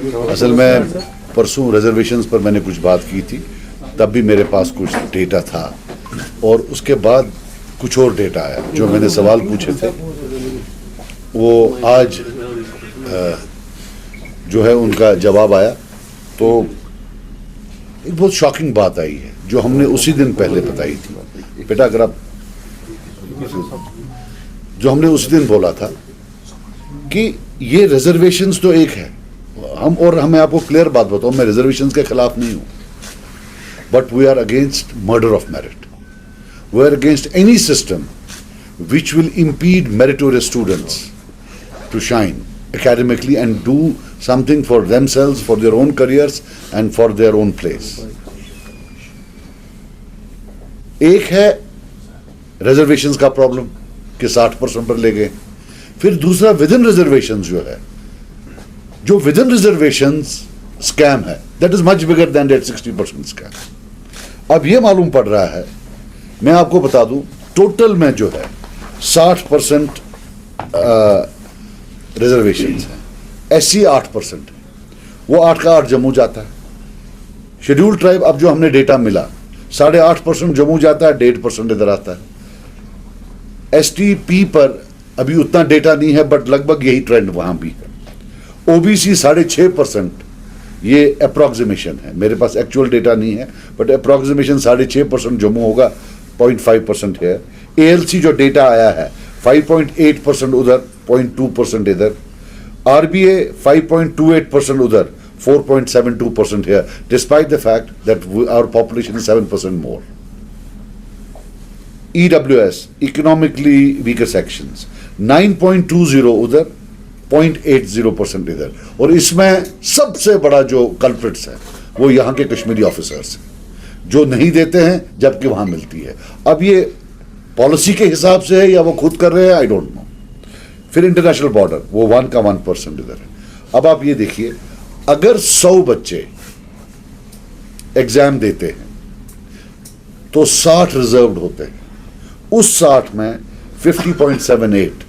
असल में परसों रिजर्वेशंस पर मैंने कुछ बात की थी, तब भी मेरे पास कुछ डेटा था और उसके बाद कुछ और डेटा आया। जो मैंने सवाल पूछे थे वो आज जो है उनका जवाब आया। तो एक बहुत शॉकिंग बात आई है जो हमने उसी दिन पहले बताई थी। बेटा अगर आप, जो हमने उसी दिन बोला था कि ये रिजर्वेशंस तो एक है, मैं आपको क्लियर बात बताऊं, मैं रिजर्वेशंस के खिलाफ नहीं हूं, but we are against murder of merit. We are against any system which will impede meritorious students to shine academically and do something for themselves, for their own careers and for their own place. एक है reservations का problem कि 60% पर ले गए, फिर दूसरा with in reservations जो है, जो विद इन रिजर्वेशंस स्कैम है, that is much bigger than that 60% scam. अब ये मालूम पड़ रहा है, मैं आपको बता दूं, टोटल में जो है 60% रिजर्वेशंस हैं, SC 8% है, वो 8 का 8 जम्मू जाता है। शेड्यूल ट्राइब, अब जो हमने डेटा मिला, 8.5% जम्मू जाता है, 1.5% इधर आता है। STP पर अभी उतना डेटा नहीं है, बट लगभग यही ट्रेंड वहां भी है। OBC 6.5%, ये अप्रोक्सीमेशन है, मेरे पास एक्चुअल डेटा नहीं है, बट अप्रोक्सीमेशन 6.5% जम्मू होगा, 0.5% है। ALC जो डेटा आया है 5.8% उधर, 0.2% इधर। RBA 5.28% उधर, 4.72% here, despite the fact that our population is 7% more. EWS, economically weaker sections, 9.20 उधर, 0.80% इधर। और इसमें सबसे बड़ा जो कल्प्रिट्स है वो यहाँ के कश्मीरी ऑफिसर्स जो नहीं देते हैं जबकि वहां मिलती है। अब ये पॉलिसी के हिसाब से है या वो खुद कर रहे हैं, आई डोंट नो। फिर इंटरनेशनल बॉर्डर, वो 1 का 1% इधर है। अब आप ये देखिए, अगर 100 बच्चे एग्जाम देते हैं तो 60 रिजर्व्ड होते हैं, उस 60 में 50.78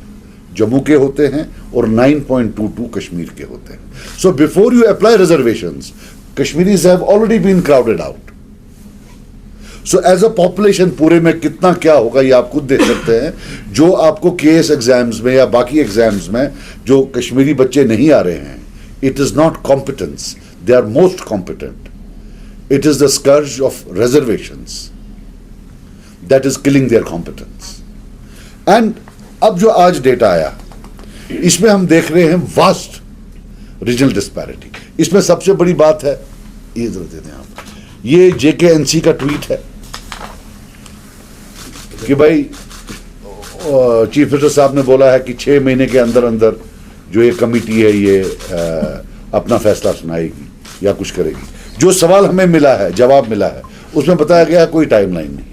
जम्मू के होते हैं और 9.22 कश्मीर के होते हैं। So before you apply reservations, Kashmiris have already been crowded out. So as a population पूरे में कितना क्या होगा ये आप खुद देख सकते हैं। जो आपको केएस एग्जाम्स में या बाकी एग्जाम्स में जो कश्मीरी बच्चे नहीं आ रहे हैं, it is not competence, they are most competent. It is the scourge of reservations that is killing their competence. And अब जो आज डेटा आया, इसमें हम देख रहे हैं वास्ट रीजनल डिस्पैरिटी। इसमें सबसे बड़ी बात है, ये जरा दे दें आप, ये JKNC का ट्वीट है कि भाई चीफ मिनिस्टर साहब ने बोला है कि 6 महीने के अंदर अंदर जो ये कमिटी है ये अपना फैसला सुनाएगी या कुछ करेगी। जो सवाल हमें मिला है, जवाब मिला है, उसमें बताया गया है कोई टाइमलाइन नहीं।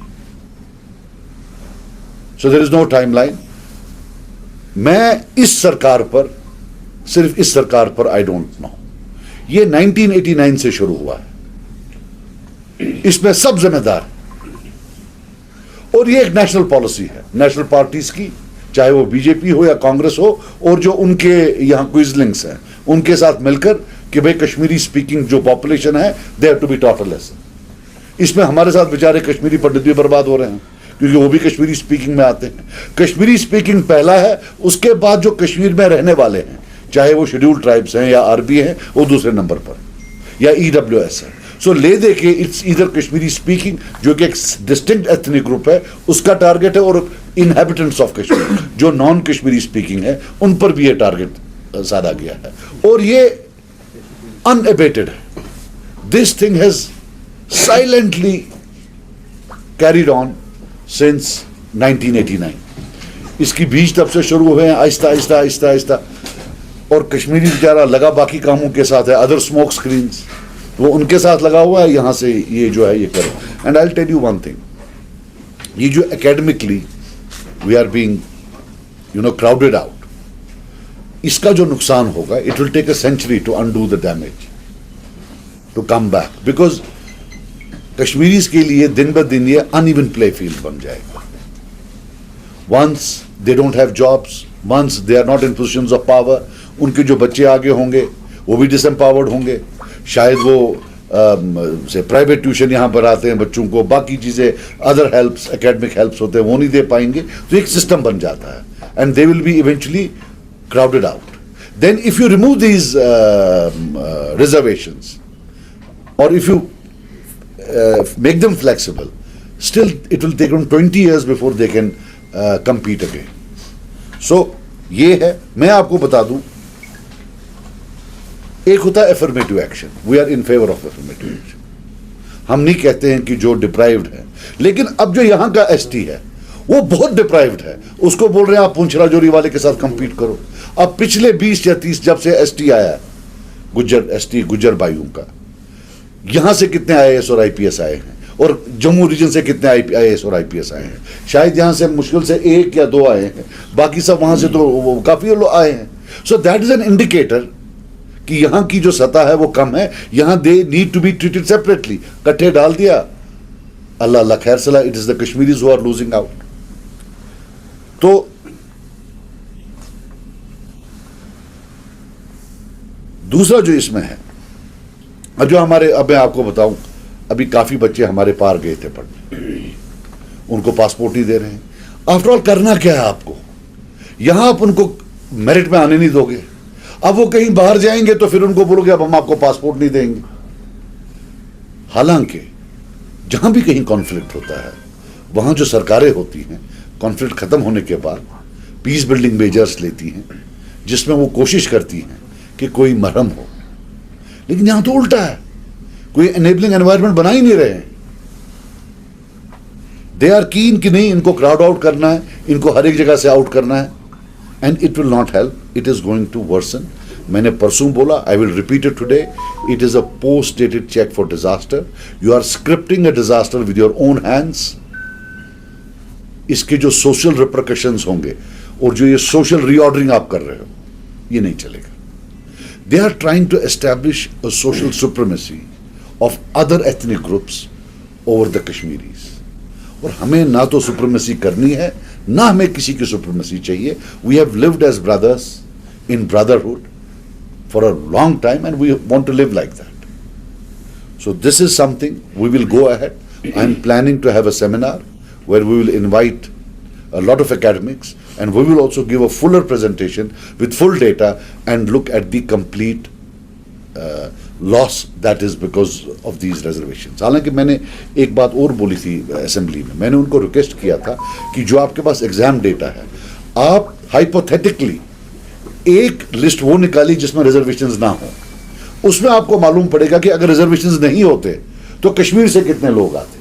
So there is no timeline. मैं इस सरकार पर, सिर्फ इस सरकार पर आई डोंट नो, ये 1989 से शुरू हुआ है, इसमें सब जिम्मेदार है। और ये एक नेशनल पॉलिसी है नेशनल पार्टीज की, चाहे वो बीजेपी हो या कांग्रेस हो, और जो उनके यहां क्विजलिंग्स हैं उनके साथ मिलकर कि भाई कश्मीरी स्पीकिंग जो पॉपुलेशन है, they have to be taught a lesson. इसमें हमारे साथ बेचारे कश्मीरी पंडित भी बर्बाद हो रहे हैं क्योंकि वो भी कश्मीरी स्पीकिंग में आते हैं। कश्मीरी स्पीकिंग पहला है, उसके बाद जो कश्मीर में रहने वाले हैं, चाहे वो शेड्यूल्ड ट्राइब्स हैं या RB हैं, वो दूसरे नंबर पर, या EWS है। सो ले दे के इट्स इधर कश्मीरी स्पीकिंग जो कि एक डिस्टिंक्ट एथनिक ग्रुप है, उसका टारगेट है, और इनहैबिटेंट्स ऑफ कश्मीर जो नॉन कश्मीरी स्पीकिंग है, उन पर भी ये टारगेट साधा गया है, और ये अनएबेटेड है। This thing has silently carried on since 1989। इसकी बीज तब से शुरू हुए हैं, आहिस्ता आहिस्ता आहिस्ता आहिस्ता, और कश्मीरी बेचारा लगा बाकी कामों के साथ है, अदर स्मोक स्क्रीन्स वो उनके साथ लगा हुआ है, यहां से ये जो है ये करो। And I will tell you one thing, ये जो academically we are being crowded out, इसका जो नुकसान होगा, it will take a century to undo the damage, to come back, because Kashmiris के लिए दिन ब दिन ये अनइवन प्ले फील्ड बन जाएगा। Once they don't have jobs, once they are not in positions of power, उनके जो बच्चे आगे होंगे वो भी डिसएम्पावर्ड होंगे, शायद वो से प्राइवेट ट्यूशन यहाँ पर आते हैं बच्चों को, बाकी चीज़ें अदर हेल्प्स एकेडमिक हेल्प्स होते हैं वो नहीं दे पाएंगे, तो एक सिस्टम बन जाता है and they will be eventually crowded out. Then if you remove these reservations और if you make them flexible, still it will take them 20 years before they can compete again. So ये है. मैं आपको बता दूं, एक होता है affirmative action. We are in favor of affirmative action. हम नहीं कहते हैं कि जो deprived है, लेकिन अब जो यहाँ का ST है वो बहुत डिप्राइव्ड है, उसको बोल रहे हैं आप पुंछ राजौरी वाले के साथ compete करो. अब पिछले 20 या 30 जब से ST आया है, गुज्जर बाइयों का, यहां से कितने IAS और IPS आए हैं, और जम्मू रीजन से कितने IAS और IPS आए हैं. शायद यहां से मुश्किल से 1 या 2 आए हैं, बाकी सब वहां से तो काफी लोग आए हैं. So that is an indicator कि यहां की जो सतह है वो कम है. यहां they need to be treated separately. कट्ठे डाल दिया, अल्लाह अल्लाह खैर सला, it is the Kashmiris who are losing out. तो दूसरा जो इसमें है, अब जो हमारे, अब मैं आपको बताऊं, अभी काफी बच्चे हमारे पार गए थे पढ़ने, उनको पासपोर्ट नहीं दे रहे हैं. आफ्टर ऑल करना क्या है आपको, यहां आप उनको मेरिट में आने नहीं दोगे, अब वो कहीं बाहर जाएंगे तो फिर उनको बोलोगे अब हम आपको पासपोर्ट नहीं देंगे. हालांकि जहां भी कहीं कॉन्फ्लिक्ट होता है वहां जो सरकारें होती हैं, कॉन्फ्लिक्ट खत्म होने के बाद पीस बिल्डिंग मेजर्स लेती हैं, जिसमें वो कोशिश करती हैं कि कोई मरहम हो. लेकिन यहां तो उल्टा है, कोई एनेबलिंग एनवायरनमेंट बना ही नहीं रहे हैं. दे आर कीन कि नहीं, इनको क्राउड आउट करना है, इनको हर एक जगह से आउट करना है, and it will not help. It is going to worsen. मैंने परसों बोला, I will repeat it today, it is a post dated cheque for disaster. You are scripting a disaster with your own hands. इसके जो social repercussions होंगे और जो ये social reordering आप कर रहे हो, ये नहीं चलेगा. They are trying to establish a social supremacy of other ethnic groups over the Kashmiris. और हमें ना तो सुप्रीमेसी करनी है, ना हमें किसी की सुप्रीमेसी चाहिए. We have lived as brothers in brotherhood for a long time and we want to live like that. So this is something we will go ahead. I am planning to have a seminar where we will invite a lot of academics, and we will also give a fuller presentation with full data and look at the complete loss that is because of these reservations. हालांकि मैंने एक बात और बोली थी assembly में, मैंने उनको रिक्वेस्ट किया था कि जो आपके पास एग्जाम डेटा है, आप हाइपोथेटिकली एक लिस्ट वो निकाली जिसमें रिजर्वेशंस ना हो. उसमें आपको मालूम पड़ेगा कि अगर रिजर्वेशंस नहीं होते तो कश्मीर से कितने लोग आते.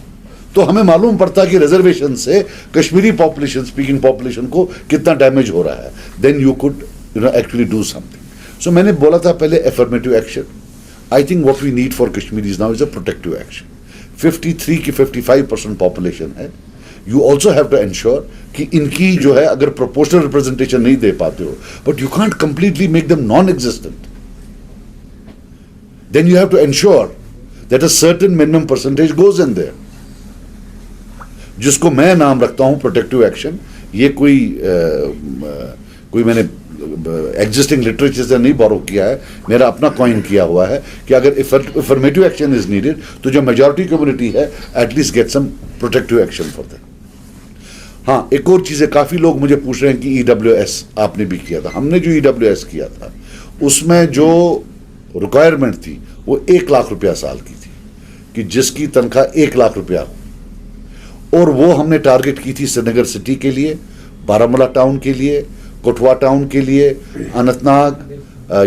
तो हमें मालूम पड़ता कि रिजर्वेशन से कश्मीरी पॉपुलेशन, स्पीकिंग पॉपुलेशन को कितना डैमेज हो रहा है. Then you could actually do something. So मैंने बोला था पहले affirmative action. I think what we need for Kashmiris now is a protective action. 53 की 55% पॉपुलेशन है. You also have to ensure कि इनकी जो है, अगर प्रोपोर्शनल रिप्रेजेंटेशन नहीं दे पाते हो, but you can't completely make them non existent. Then you have to ensure that a certain minimum percentage goes in there, जिसको मैं नाम रखता हूं प्रोटेक्टिव एक्शन. ये कोई मैंने एग्जिस्टिंग लिटरेचर से नहीं बोरो किया है, मेरा अपना कॉइन किया हुआ है कि अगर अफर्मेटिव एक्शन इज नीडेड तो जो मेजॉरिटी कम्युनिटी है at least get some protective action for that. हाँ, एक और चीज़ है, काफ़ी लोग मुझे पूछ रहे हैं कि EWS आपने भी किया था. हमने जो EWS किया था उसमें जो रिक्वायरमेंट थी वो 1 लाख रुपया साल की थी, कि जिसकी तनख्वाह 1 लाख रुपया हो. और वो हमने टारगेट की थी श्रीनगर सिटी के लिए, बारामूला टाउन के लिए, कठुआ टाउन के लिए, अनंतनाग,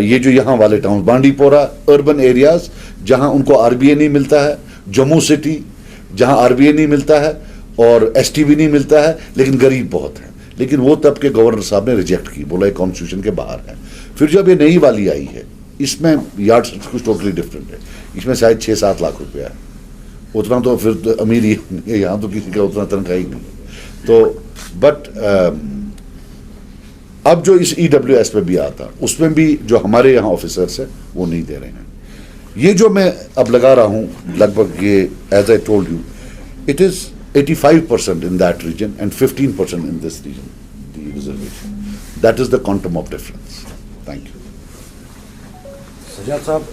ये जो यहाँ वाले टाउन, बांडीपोरा, अर्बन एरियाज जहाँ उनको RBA नहीं मिलता है, जम्मू सिटी जहाँ RBA नहीं मिलता है और ST भी नहीं मिलता है, लेकिन गरीब बहुत है. लेकिन वो तब के गवर्नर साहब ने रिजेक्ट की, बोला ये कॉन्स्टिट्यूशन के बाहर है. फिर जब ये नई वाली आई है, इसमें यार्ड कुछ टोटली डिफरेंट है. इसमें शायद 6-7 लाख रुपया है. उतना तो फिर तो अमीर ही, यहाँ तो किसी का उतना तनख्वाह ही नहीं. तो बट अब जो इस EWS पे भी आता, उसमें भी जो हमारे यहाँ ऑफिसर्स हैं वो नहीं दे रहे हैं. ये जो मैं अब लगा रहा हूँ लगभग, ये as I told you, it is 85% in that region and 15% in this region, the reservation. That is the quantum of difference. Thank you. Sajad sahab,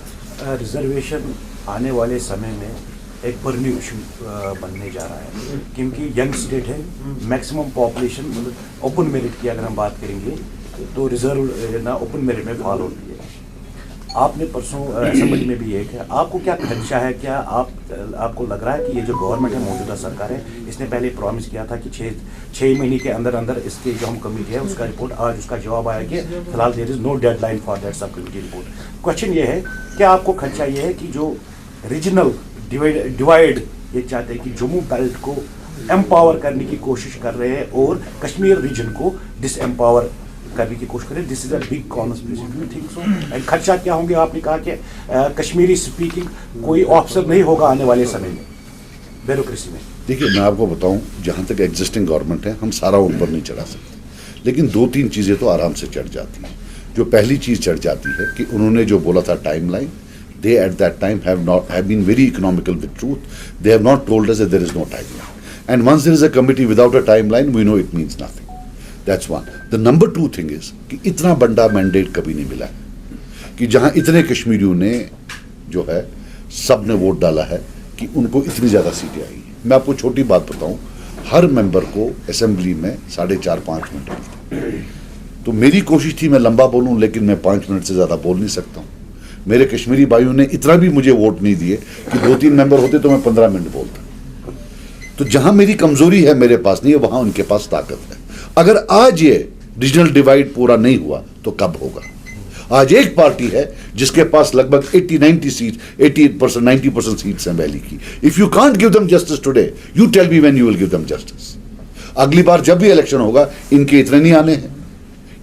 reservation आने वाले समय में एक बर्निंग इशू बनने जा रहा है, क्योंकि यंग स्टेट है, मैक्सिमम पॉपुलेशन मतलब ओपन मेरिट की अगर हम बात करेंगे तो रिजर्व ना ओपन मेरिट में फॉल होती है। आपने परसों असेंबली में भी एक है, आपको क्या खदशा है, क्या आपको लग रहा है कि ये जो गवर्नमेंट है, मौजूदा सरकार है, इसने पहले प्रॉमिस किया था कि 6 महीने के अंदर अंदर इसके जो हम कमेटी है उसका रिपोर्ट, आज उसका जवाब आया कि फिलहाल there is no deadline for that sub committee report. Question ये है, क्या आपको खदशा ये है कि जो रीजनल डिवाइड ये चाहते हैं कि जम्मू बेल्ट को एम्पावर करने की कोशिश कर रहे हैं और कश्मीर रीजन को डिसएम्पावर करने की कोशिश करें, this is a big conspiracy, do you think so? And खदशा क्या होंगे? आपने कहा कि कश्मीरी स्पीकिंग कोई ऑफिसर नहीं होगा आने वाले समय में ब्यूरोक्रेसी में। देखिए, मैं आपको बताऊं, जहां तक एग्जिस्टिंग गवर्नमेंट है, हम सारा ऊपर नहीं चढ़ा सकते, लेकिन 2-3 चीजें तो आराम से चढ़ जाती हैं। जो पहली चीज चढ़ जाती है कि उन्होंने जो बोला था timeline, they at that time have been very economical with truth. They have not told us that there is no timeline. And once there is a committee without a timeline, we know it means nothing. That's one. The number 2 thing is कि इतना बड़ा mandate कभी नहीं मिला है कि जहां इतने कश्मीरियों ने जो है सब ने वोट डाला है कि उनको इतनी ज्यादा सीटें आई हैं। मैं आपको छोटी बात बताऊं, हर मेंबर को असेंबली में 4.5-5 मिनट मिलते। तो मेरी कोशिश थी मैं लंबा बोलूं, लेकिन मैं 5 मिनट से ज्यादा बोल नहीं सकता हूं। मेरे कश्मीरी भाइयों ने इतना भी मुझे वोट नहीं दिए कि 2-3 मेंबर होते तो मैं 15 मिनट बोलता। तो जहां मेरी कमजोरी है मेरे पास नहीं है, वहां उनके पास ताकत है। अगर आज ये रीजनल डिवाइड पूरा नहीं हुआ तो कब होगा? आज एक पार्टी है जिसके पास लगभग 80-90 सीट, 88%, 90% सीट्स हैं वैली की। If you can't give them justice today, you tell me when you will give them justice. अगली बार जब भी इलेक्शन होगा, इनके इतने नहीं आने हैं,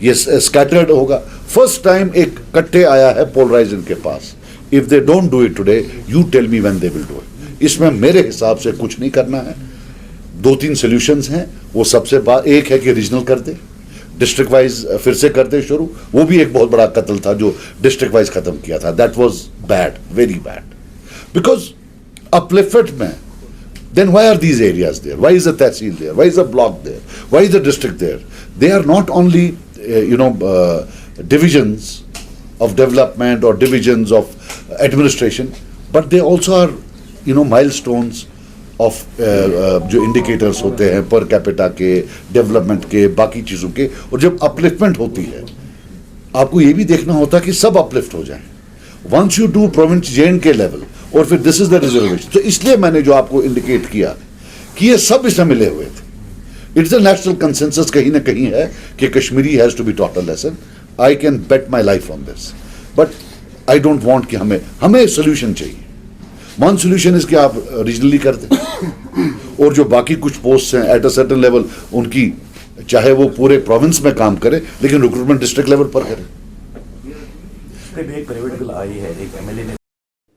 ये स्कैटर्ड होगा। फर्स्ट टाइम एक कट्टे आया है पोलराइज इनके पास। If they don't do it today, you tell me when they will do it. इसमें मेरे हिसाब से कुछ नहीं करना है। 2-3 सॉल्यूशंस हैं। वो सबसे एक है कि रीजनल कर दे, डिस्ट्रिक्ट वाइज फिर से कर दे शुरू। वो भी एक बहुत बड़ा कत्ल था जो डिस्ट्रिक्ट वाइज खत्म किया था। That was bad, very bad, because uplift में then why are these areas there? Why is the tehsil there? Why is the block there? Why is the district there? They are not only divisions of development or divisions of administration, but they also are milestones of जो indicators होते हैं per capita के, development के, बाकी चीज़ों के। और जब upliftment होती है, आपको ये भी देखना होता है कि सब uplift हो जाएं। Once you do province J&K level, और फिर दिस इज द रिजर्वेशन। तो इसलिए मैंने जो आपको इंडिकेट किया कि ये सब इसमें मिले हुए थे। इट्स अ नेशनल कंसेंसस कहीं ना कहीं है कि Kashmiri has to be taught a lesson. I can bet my life on this, but I don't want कि हमें सोल्यूशन चाहिए। वन सोल्यूशन इज कि आप रीजनली कर दें, और जो बाकी कुछ पोस्ट हैं एट अ सर्टेन लेवल, उनकी चाहे वो पूरे प्रोविंस में काम करे, लेकिन रिक्रूटमेंट डिस्ट्रिक्ट लेवल पर करें। एक प्राइवेट बिल आई है, एक एमएलए ने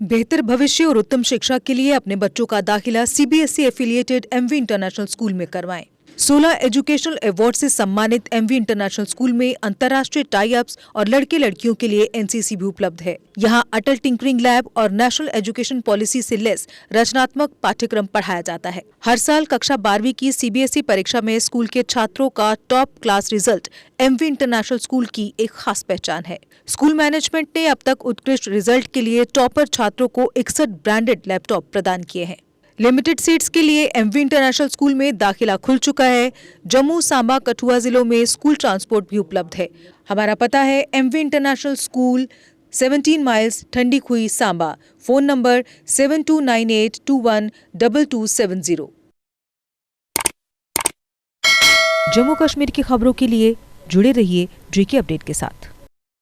बेहतर भविष्य और उत्तम शिक्षा के लिए अपने बच्चों का दाखिला CBSE affiliated MV international school में करवाएं। 16 एजुकेशनल अवार्ड से सम्मानित एमवी इंटरनेशनल स्कूल में अंतर्राष्ट्रीय टाई अप्स और लड़के लड़कियों के लिए एनसीसी भी उपलब्ध है। यहाँ अटल टिंकरिंग लैब और नेशनल एजुकेशन पॉलिसी से लेस रचनात्मक पाठ्यक्रम पढ़ाया जाता है। हर साल कक्षा 12वीं की सीबीएसई परीक्षा में स्कूल के छात्रों का top class result MV international school की एक खास पहचान है। स्कूल मैनेजमेंट ने अब तक उत्कृष्ट रिजल्ट के लिए टॉपर छात्रों को 61 ब्रांडेड लैपटॉप प्रदान किए हैं। लिमिटेड सीट्स के लिए एमवी इंटरनेशनल स्कूल में दाखिला खुल चुका है। जम्मू, सांबा, कठुआ जिलों में स्कूल ट्रांसपोर्ट भी उपलब्ध है। हमारा पता है MV international school, 17 miles, Thandi Khui, Samba. Phone number 7298212270। Jammu Kashmir की खबरों के लिए जुड़े रहिए JK अपडेट के साथ।